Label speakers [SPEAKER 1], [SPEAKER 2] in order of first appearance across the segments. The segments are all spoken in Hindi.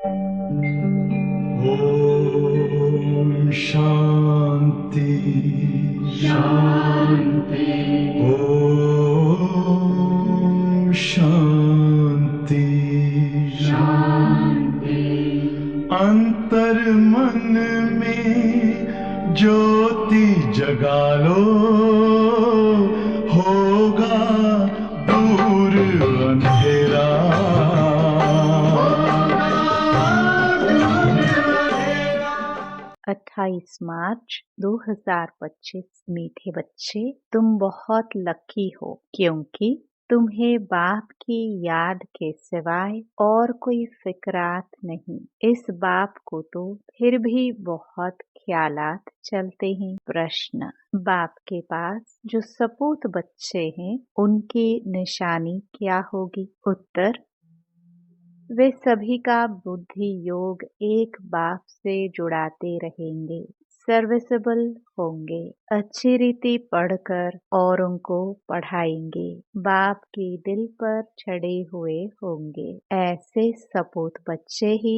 [SPEAKER 1] ओम शांति शांति। ओम शांति शांति। अंतर मन में ज्योति जगा लो, होगा दूर अंधेरा।
[SPEAKER 2] 28 मार्च 2025। मीठे बच्चे, तुम बहुत लकी हो क्योंकि तुम्हें बाप की याद के सिवाय और कोई फिक्रात नहीं। इस बाप को तो फिर भी बहुत ख्यालात चलते हैं। प्रश्न: बाप के पास जो सपूत बच्चे हैं उनकी निशानी क्या होगी? उत्तर: वे सभी का बुद्धि योग एक बाप से जुड़ाते रहेंगे, सर्विसेबल होंगे, अच्छी रीति पढ़कर और उनको पढ़ाएंगे, बाप के दिल पर चढ़े हुए होंगे। ऐसे सपूत बच्चे ही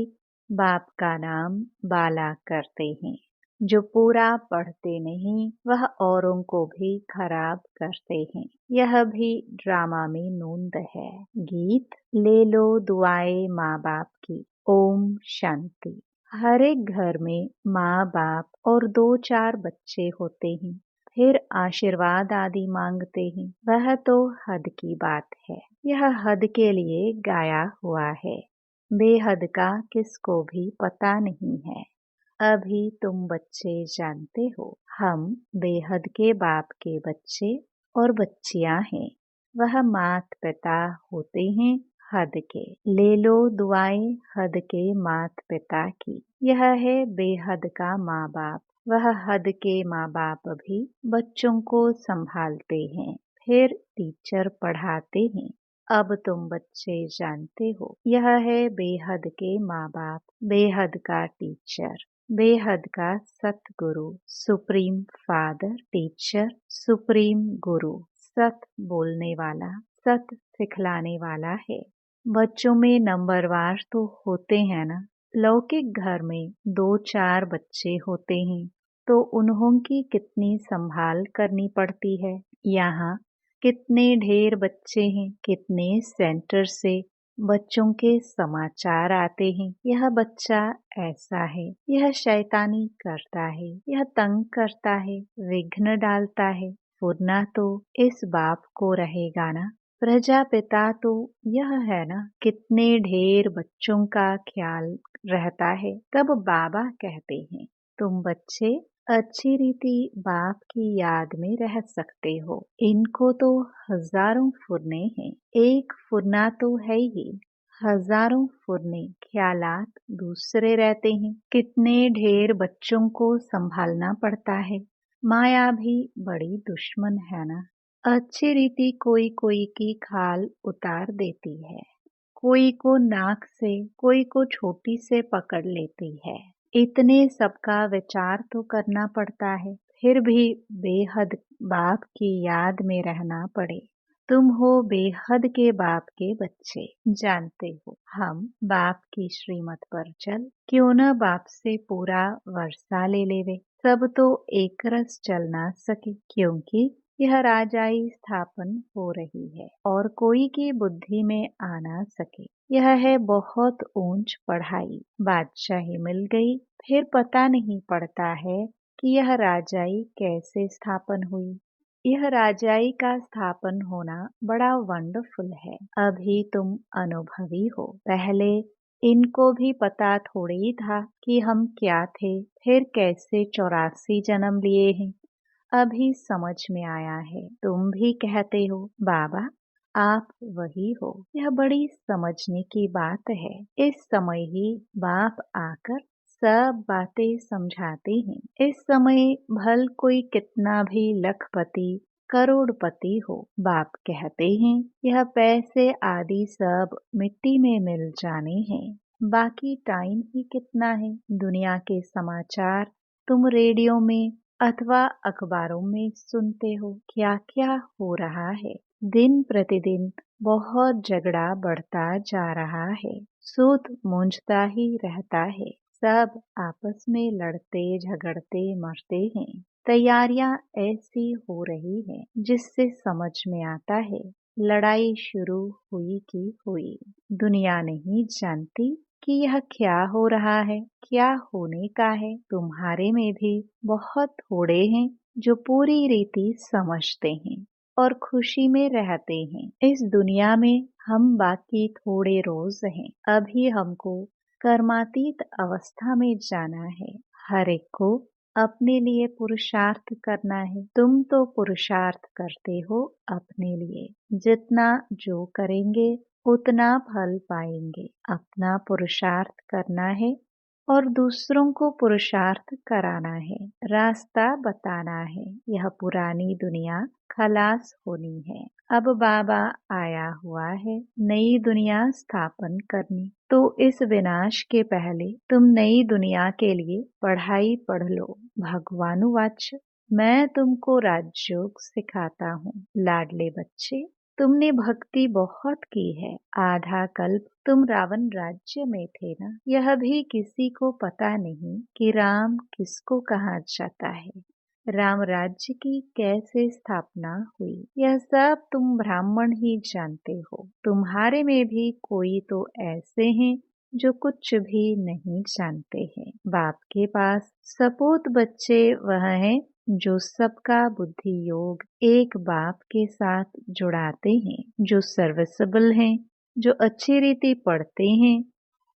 [SPEAKER 2] बाप का नाम बाला करते हैं। जो पूरा पढ़ते नहीं वह औरों को भी खराब करते हैं। यह भी ड्रामा में नूंद है। गीत: ले लो दुआएं माँ बाप की। ओम शांति। हर एक घर में माँ बाप और 2-4 बच्चे होते हैं, फिर आशीर्वाद आदि मांगते हैं। वह तो हद की बात है। यह हद के लिए गाया हुआ है, बेहद का किसको भी पता नहीं है। अभी तुम बच्चे जानते हो, हम बेहद के बाप के बच्चे और बच्चियां हैं। वह मात पिता होते हैं हद के। ले लो दुआएं हद के मात पिता की। यह है बेहद का माँ बाप। वह हद के माँ बाप भी बच्चों को संभालते हैं, फिर टीचर पढ़ाते हैं। अब तुम बच्चे जानते हो, यह है बेहद के माँ बाप, बेहद का टीचर, बेहद का सतगुरु, सुप्रीम फादर, टीचर, सुप्रीम गुरु, सत बोलने वाला, सत सिखलाने वाला है। बच्चों में नंबरवार तो होते हैं ना। लौकिक घर में 2-4 बच्चे होते हैं तो उन्हों की कितनी संभाल करनी पड़ती है। यहाँ कितने ढेर बच्चे हैं, कितने सेंटर से बच्चों के समाचार आते हैं। यह बच्चा ऐसा है, यह शैतानी करता है, यह तंग करता है, विघ्न डालता है। फुरना तो इस बाप को रहेगा ना। प्रजापिता तो यह है ना। कितने ढेर बच्चों का ख्याल रहता है। तब बाबा कहते हैं, तुम बच्चे अच्छी रीति बाप की याद में रह सकते हो। इनको तो हजारों फुरने हैं, एक फुरना तो है ही। हजारों फुरने ख्यालात दूसरे रहते हैं। कितने ढेर बच्चों को संभालना पड़ता है। माया भी बड़ी दुश्मन है ना। अच्छी रीति कोई कोई की खाल उतार देती है, कोई को नाक से, कोई को छोटी से पकड़ लेती है। इतने सबका विचार तो करना पड़ता है, फिर भी बेहद बाप की याद में रहना पड़े। तुम हो बेहद के बाप के बच्चे। जानते हो, हम बाप की श्रीमत पर चल क्यों न बाप से पूरा वर्षा ले लेवे। सब तो एक रस चल ना सके, क्योंकि यह राजाई स्थापन हो रही है और कोई की बुद्धि में आ ना सके। यह है बहुत ऊंच पढ़ाई। बादशाही मिल गई, फिर पता नहीं पड़ता है कि यह राजाई कैसे स्थापन हुई। यह राजाई का स्थापन होना बड़ा वंडरफुल है। अभी तुम अनुभवी हो, पहले इनको भी पता थोड़ी था कि हम क्या थे, फिर कैसे 84 जन्म लिए हैं। अभी समझ में आया है। तुम भी कहते हो, बाबा आप वही हो। यह बड़ी समझने की बात है। इस समय ही बाप आकर सब बातें समझाते हैं। इस समय भल कोई कितना भी लखपति करोड़पति हो, बाप कहते हैं यह पैसे आदि सब मिट्टी में मिल जाने हैं। बाकी टाइम ही कितना है। दुनिया के समाचार तुम रेडियो में अथवा अखबारों में सुनते हो, क्या क्या हो रहा है। दिन प्रतिदिन बहुत झगड़ा बढ़ता जा रहा है। सूत मूंझता ही रहता है। सब आपस में लड़ते झगड़ते मरते हैं। तैयारियां ऐसी हो रही हैं जिससे समझ में आता है लड़ाई शुरू हुई की हुई। दुनिया नहीं जानती कि यह क्या हो रहा है, क्या होने का है। तुम्हारे में भी बहुत थोड़े हैं जो पूरी रीति समझते हैं और खुशी में रहते हैं। इस दुनिया में हम बाकी थोड़े रोज हैं। अभी हमको कर्मातीत अवस्था में जाना है। हर एक को अपने लिए पुरुषार्थ करना है। तुम तो पुरुषार्थ करते हो अपने लिए। जितना जो करेंगे उतना फल पाएंगे। अपना पुरुषार्थ करना है और दूसरों को पुरुषार्थ कराना है, रास्ता बताना है। यह पुरानी दुनिया खलास होनी है। अब बाबा आया हुआ है नई दुनिया स्थापन करनी। तो इस विनाश के पहले तुम नई दुनिया के लिए पढ़ाई पढ़ लो। भगवानुवाच मैं तुमको राजयोग सिखाता हूँ। लाडले बच्चे, तुमने भक्ति बहुत की है। आधा कल्प तुम रावण राज्य में थे ना। यह भी किसी को पता नहीं कि राम किसको कहा जाता है, राम राज्य की कैसे स्थापना हुई। यह सब तुम ब्राह्मण ही जानते हो। तुम्हारे में भी कोई तो ऐसे हैं जो कुछ भी नहीं जानते हैं। बाप के पास सपूत बच्चे वह हैं जो सबका बुद्धि योग एक बाप के साथ जुड़ाते हैं, जो सर्विसेबल हैं, जो अच्छी रीति पढ़ते हैं।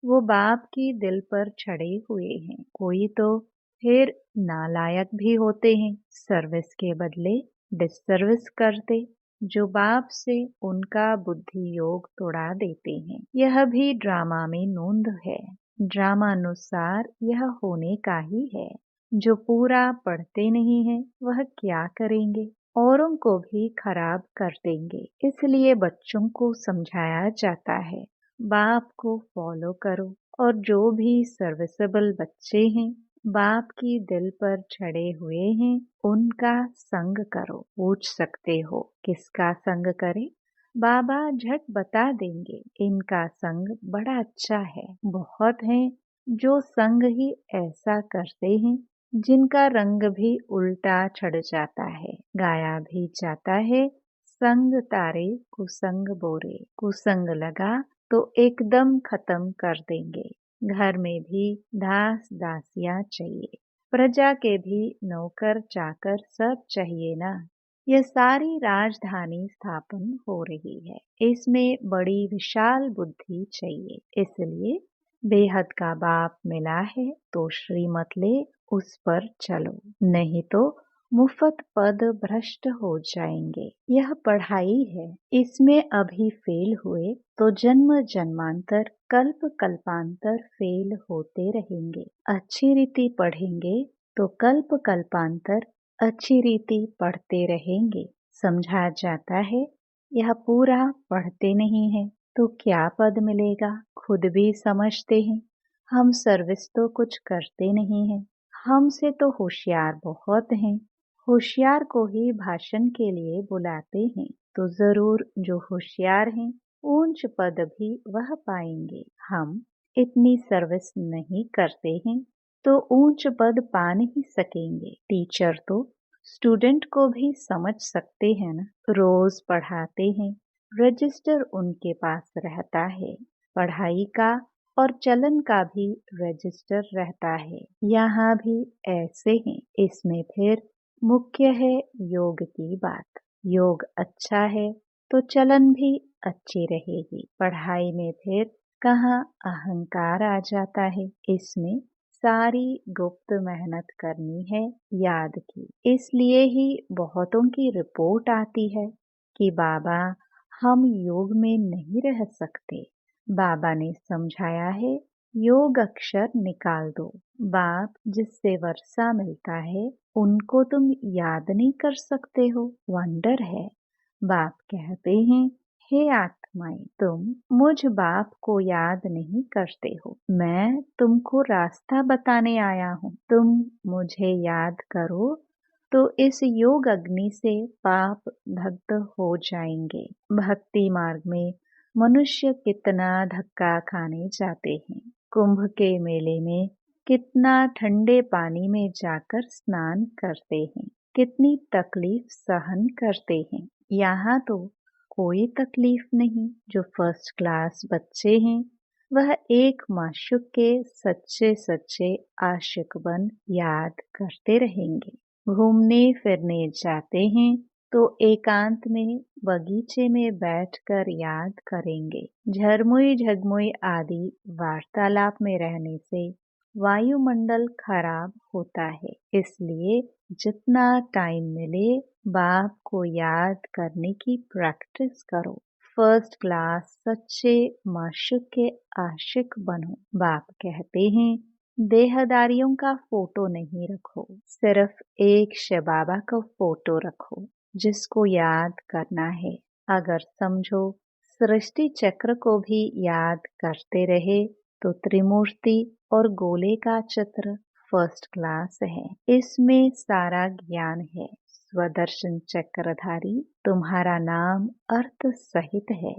[SPEAKER 2] वो बाप की दिल पर चढ़े हुए हैं। कोई तो फिर नालायक भी होते हैं, सर्विस के बदले डिससर्विस करते, जो बाप से उनका बुद्धि योग तोड़ा देते हैं। यह भी ड्रामा में नोंद है। ड्रामा अनुसार यह होने का ही है। जो पूरा पढ़ते नहीं है वह क्या करेंगे, औरों को भी खराब कर देंगे। इसलिए बच्चों को समझाया जाता है बाप को फॉलो करो। और जो भी सर्विसेबल बच्चे हैं, बाप की दिल पर चढ़े हुए हैं, उनका संग करो। पूछ सकते हो किसका संग करें? बाबा झट बता देंगे। इनका संग बड़ा अच्छा है। बहुत हैं जो संग ही ऐसा करते हैं जिनका रंग भी उल्टा चढ़ जाता है। गाया भी जाता है संग तारे कुसंग बोरे। कुसंग लगा तो एकदम खत्म कर देंगे। घर में भी दास दासियां चाहिए, प्रजा के भी नौकर चाकर सब चाहिए ना। यह सारी राजधानी स्थापन हो रही है। इसमें बड़ी विशाल बुद्धि चाहिए। इसलिए बेहद का बाप मिला है तो श्रीमत ले उस पर चलो, नहीं तो मुफ्त पद भ्रष्ट हो जाएंगे। यह पढ़ाई है, इसमें अभी फेल हुए तो जन्म जन्मांतर कल्प कल्पांतर फेल होते रहेंगे। अच्छी रीति पढ़ेंगे तो कल्प कल्पांतर अच्छी रीति पढ़ते रहेंगे। समझा जाता है यह पूरा पढ़ते नहीं है तो क्या पद मिलेगा। खुद भी समझते हैं हम सर्विस तो कुछ करते नहीं हैं। हमसे तो होशियार बहुत हैं। होशियार को ही भाषण के लिए बुलाते हैं तो जरूर जो होशियार हैं ऊंच पद भी वह पाएंगे। हम इतनी सर्विस नहीं करते हैं तो ऊंच पद पा नहीं सकेंगे। टीचर तो स्टूडेंट को भी समझ सकते हैं ना। रोज पढ़ाते हैं, रजिस्टर उनके पास रहता है। पढ़ाई का और चलन का भी रजिस्टर रहता है। यहाँ भी ऐसे हैं। इसमें फिर मुख्य है योग की बात। योग अच्छा है तो चलन भी अच्छी रहेगी। पढ़ाई में फिर कहाँ अहंकार आ जाता है। इसमें सारी गुप्त मेहनत करनी है याद की। इसलिए ही बहुतों की रिपोर्ट आती है कि बाबा हम योग में नहीं रह सकते। बाबा ने समझाया है योग अक्षर निकाल दो। बाप जिससे वर्षा मिलता है उनको तुम याद नहीं कर सकते हो। वंडर है। बाप कहते हैं हे आत्माएं, तुम मुझ बाप को याद नहीं करते हो। मैं तुमको रास्ता बताने आया हूँ। तुम मुझे याद करो तो इस योग अग्नि से पाप दग्ध हो जाएंगे। भक्ति मार्ग में मनुष्य कितना धक्का खाने जाते हैं। कुंभ के मेले में कितना ठंडे पानी में जाकर स्नान करते हैं, कितनी तकलीफ सहन करते हैं। यहाँ तो कोई तकलीफ नहीं। जो फर्स्ट क्लास बच्चे हैं वह एक माशूक के सच्चे सच्चे आशिक बन याद करते रहेंगे। घूमने फिरने जाते हैं तो एकांत में बगीचे में बैठकर याद करेंगे। झरमुई झगमुई आदि वार्तालाप में रहने से वायुमंडल खराब होता है। इसलिए जितना टाइम मिले बाप को याद करने की प्रैक्टिस करो। फर्स्ट क्लास सच्चे माशूक के आशिक बनो। बाप कहते हैं देहदारियों का फोटो नहीं रखो, सिर्फ एक शिव बाबा का फोटो रखो जिसको याद करना है। अगर समझो सृष्टि चक्र को भी याद करते रहे तो त्रिमूर्ति और गोले का चित्र फर्स्ट क्लास है। इसमें सारा ज्ञान है। स्वदर्शन चक्रधारी तुम्हारा नाम अर्थ सहित है।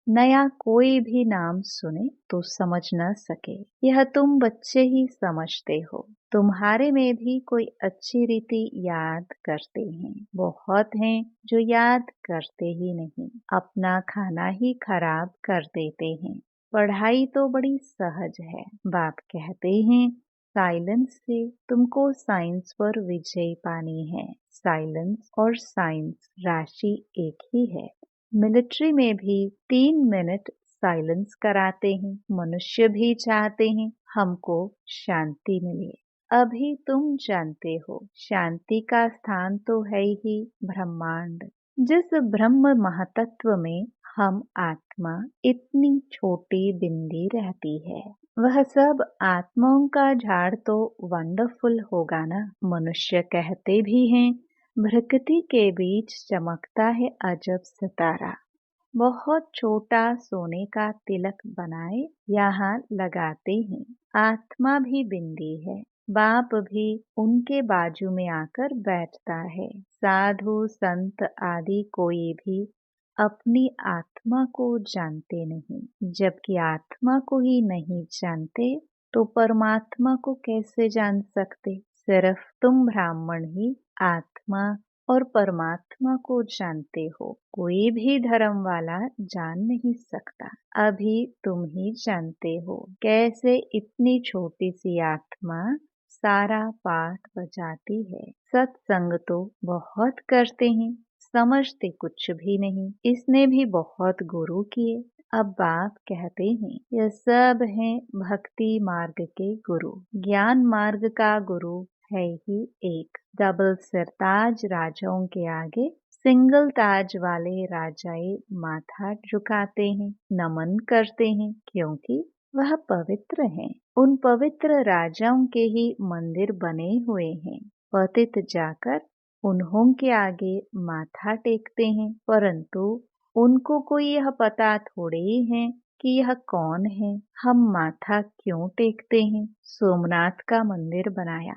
[SPEAKER 2] नया कोई भी नाम सुने तो समझ न सके, यह तुम बच्चे ही समझते हो। तुम्हारे में भी कोई अच्छी रीति याद करते हैं, बहुत हैं जो याद करते ही नहीं, अपना खाना ही खराब कर देते हैं। पढ़ाई तो बड़ी सहज है। बाप कहते हैं साइलेंस से तुमको साइंस पर विजय पानी है। साइलेंस और साइंस राशि एक ही है। मिलिट्री में भी 3 मिनट साइलेंस कराते हैं। मनुष्य भी चाहते हैं हमको शांति मिले। अभी तुम जानते हो शांति का स्थान तो है ही ब्रह्मांड। जिस ब्रह्म महातत्व में हम आत्मा इतनी छोटी बिंदी रहती है, वह सब आत्माओं का झाड़ तो वंडरफुल होगा ना। मनुष्य कहते भी हैं प्रकृति के बीच चमकता है अजब सितारा। बहुत छोटा सोने का तिलक बनाए यहाँ लगाते हैं। आत्मा भी बिंदी है। बाप भी उनके बाजू में आकर बैठता है। साधु संत आदि कोई भी अपनी आत्मा को जानते नहीं। जबकि आत्मा को ही नहीं जानते तो परमात्मा को कैसे जान सकते। सिर्फ तुम ब्राह्मण ही आत्मा और परमात्मा को जानते हो। कोई भी धर्म वाला जान नहीं सकता। अभी तुम ही जानते हो कैसे इतनी छोटी सी आत्मा सारा पाठ बजाती है। सत्संग तो बहुत करते हैं, समझते कुछ भी नहीं। इसने भी बहुत गुरु किए। अब बाप कहते हैं यह सब हैं भक्ति मार्ग के गुरु। ज्ञान मार्ग का गुरु है ही एक। डबल सिरताज राजाओं के आगे सिंगल ताज वाले राजाए माथा झुकाते हैं, नमन करते हैं, क्योंकि वह पवित्र हैं। उन पवित्र राजाओं के ही मंदिर बने हुए हैं। पतित जाकर उन्हों के आगे माथा टेकते हैं, परंतु उनको कोई यह पता थोड़े ही है कि यह कौन है। हम माथा क्यों टेकते हैं? सोमनाथ का मंदिर बनाया,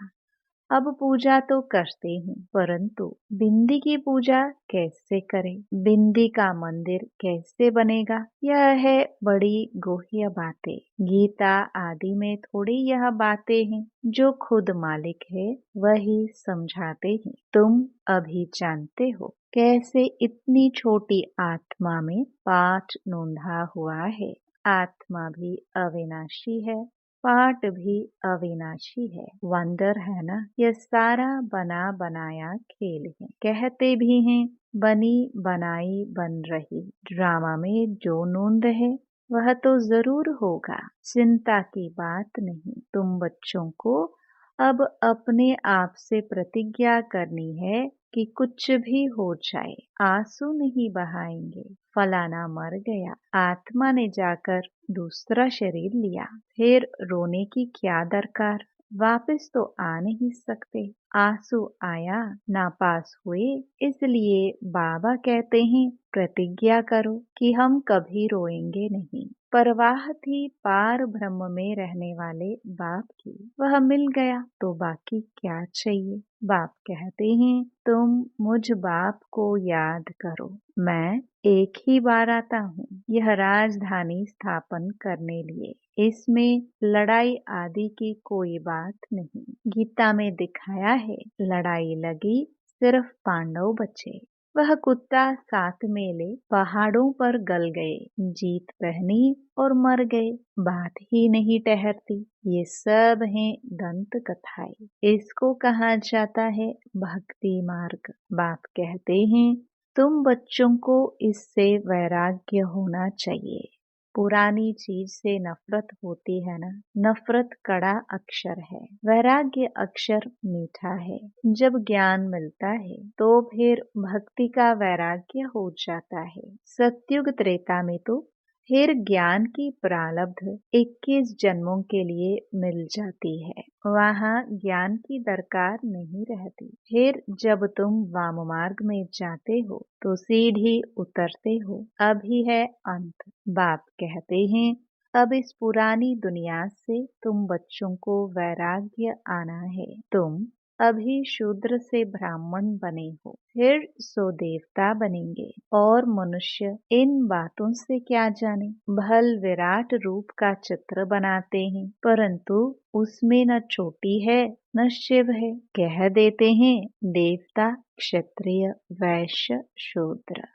[SPEAKER 2] अब पूजा तो करते हैं, परंतु बिंदी की पूजा कैसे करें? बिंदी का मंदिर कैसे बनेगा? यह है बड़ी गोह्य बातें। गीता आदि में थोड़ी यह बातें हैं। जो खुद मालिक है वही समझाते हैं। तुम अभी जानते हो कैसे इतनी छोटी आत्मा में पाठ नोंधा हुआ है। आत्मा भी अविनाशी है, पाठ भी अविनाशी है। वंडर है ना। यह सारा बना बनाया खेल है। कहते भी हैं बनी बनाई बन रही। ड्रामा में जो नोंद है वह तो जरूर होगा। चिंता की बात नहीं। तुम बच्चों को अब अपने आप से प्रतिज्ञा करनी है कि कुछ भी हो जाए आंसू नहीं बहाएंगे। फलाना मर गया, आत्मा ने जाकर दूसरा शरीर लिया, फिर रोने की क्या दरकार? वापस तो आ नहीं सकते। आंसू आया, नापास हुए, इसलिए बाबा कहते हैं प्रतिज्ञा करो कि हम कभी रोएंगे नहीं। परवाह थी पार ब्रह्म में रहने वाले बाप की। वह मिल गया तो बाकी क्या चाहिए। बाप कहते हैं तुम मुझ बाप को याद करो, मैं एक ही बार आता हूँ यह राजधानी स्थापन करने लिए। इसमें लड़ाई आदि की कोई बात नहीं। गीता में दिखाया है लड़ाई लगी सिर्फ पांडव बचे। वह कुत्ता साथ में ले पहाड़ों पर गल गए, जीत पहनी और मर गए, बात ही नहीं ठहरती। ये सब है दंत कथाएं। इसको कहा जाता है भक्ति मार्ग। बाप कहते हैं तुम बच्चों को इससे वैराग्य होना चाहिए। पुरानी चीज से नफरत होती है ना, नफरत कड़ा अक्षर है, वैराग्य अक्षर मीठा है। जब ज्ञान मिलता है तो फिर भक्ति का वैराग्य हो जाता है। सतयुग त्रेता में तो फिर ज्ञान की प्रारब्ध 21 जन्मों के लिए मिल जाती है, वहाँ ज्ञान की दरकार नहीं रहती। फिर जब तुम वाम मार्ग में जाते हो तो सीढ़ी उतरते हो, अभी है अंत। बाप कहते हैं अब इस पुरानी दुनिया से तुम बच्चों को वैराग्य आना है। तुम अभी शूद्र से ब्राह्मण बने हो, फिर सो देवता बनेंगे और मनुष्य इन बातों से क्या जाने। भल विराट रूप का चित्र बनाते हैं परंतु उसमें न चोटी है न शिव है। कह देते हैं देवता क्षत्रिय वैश्य शूद्र।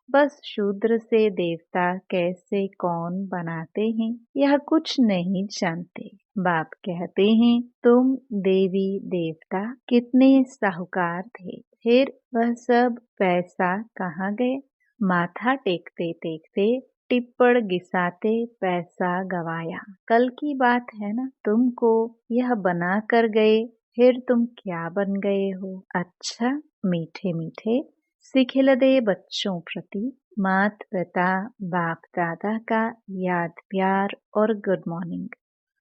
[SPEAKER 2] बस शूद्र से देवता कैसे कौन बनाते हैं यह कुछ नहीं जानते। बाप कहते हैं तुम देवी देवता कितने साहूकार थे, फिर वह सब पैसा कहाँ गए। माथा टेकते टेकते टिप्पण घिसाते पैसा गवाया। कल की बात है ना, तुमको यह बना कर गए, फिर तुम क्या बन गए हो। अच्छा मीठे मीठे सिखिलदे बच्चों प्रति मात पिता बाप दादा का याद प्यार और गुड मॉर्निंग।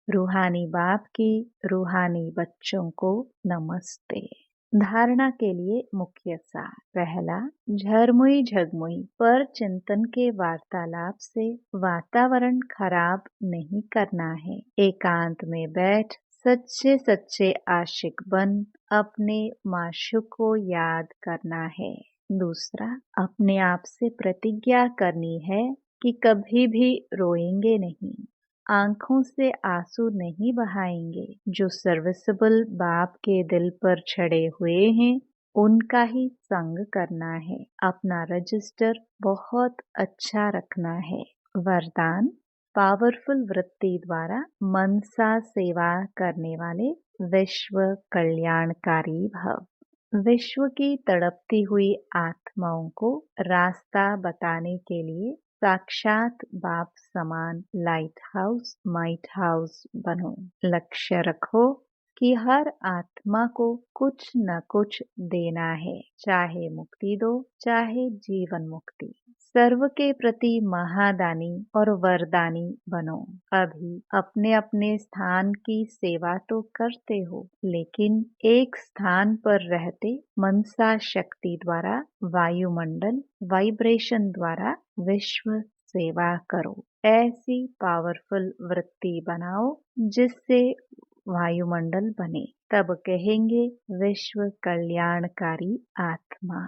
[SPEAKER 2] रूहानी बाप की रूहानी बच्चों को नमस्ते। धारणा के लिए मुख्य सार। पहला, झरमुई झगमुई पर चिंतन के वार्तालाप से वातावरण खराब नहीं करना है। एकांत में बैठ सच्चे सच्चे आशिक बन अपने माशूक को याद करना है। दूसरा, अपने आप से प्रतिज्ञा करनी है कि कभी भी रोएंगे नहीं, आंखों से आंसू नहीं बहाएंगे। जो सर्विसेबल बाप के दिल पर छड़े हुए हैं उनका ही संग करना है। अपना रजिस्टर बहुत अच्छा रखना है। वरदान, पावरफुल वृत्ति द्वारा मनसा सेवा करने वाले विश्व कल्याणकारी भव। विश्व की तड़पती हुई आत्माओं को रास्ता बताने के लिए साक्षात बाप समान लाइट हाउस माइट हाउस बनो। लक्ष्य रखो कि हर आत्मा को कुछ न कुछ देना है, चाहे मुक्ति दो चाहे जीवन मुक्ति। सर्व के प्रति महादानी और वरदानी बनो। अभी अपने अपने स्थान की सेवा तो करते हो, लेकिन एक स्थान पर रहते मनसा शक्ति द्वारा वायुमंडल वाइब्रेशन द्वारा विश्व सेवा करो। ऐसी पावरफुल वृत्ति बनाओ जिससे वायुमंडल बने, तब कहेंगे विश्व कल्याणकारी आत्मा।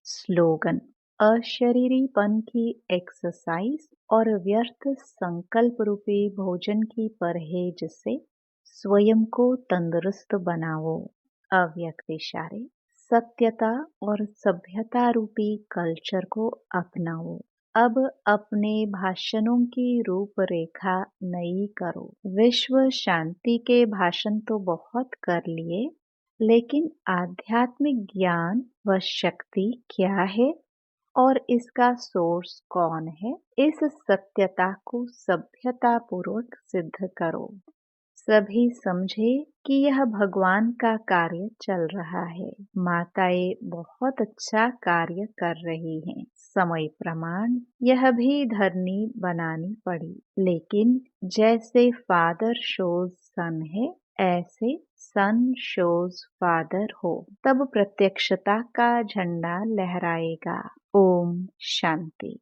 [SPEAKER 2] स्लोगन, अशरीरीपन की एक्सरसाइज और व्यर्थ संकल्प रूपी भोजन की परहेज से स्वयं को तंदुरुस्त बनाओ। अव्यक्त इशारे, सत्यता और सभ्यता रूपी कल्चर को अपनाओ। अब अपने भाषणों की रूपरेखा नई करो। विश्व शांति के भाषण तो बहुत कर लिए, लेकिन आध्यात्मिक ज्ञान व शक्ति क्या है और इसका सोर्स कौन है, इस सत्यता को सभ्यता पूर्वक सिद्ध करो। सभी समझे कि यह भगवान का कार्य चल रहा है। माताएं बहुत अच्छा कार्य कर रही हैं। समय प्रमाण यह भी धरनी बनानी पड़ी, लेकिन जैसे फादर शोज सन है ऐसे सन शोज फादर हो, तब प्रत्यक्षता का झंडा लहराएगा। ओम शांति।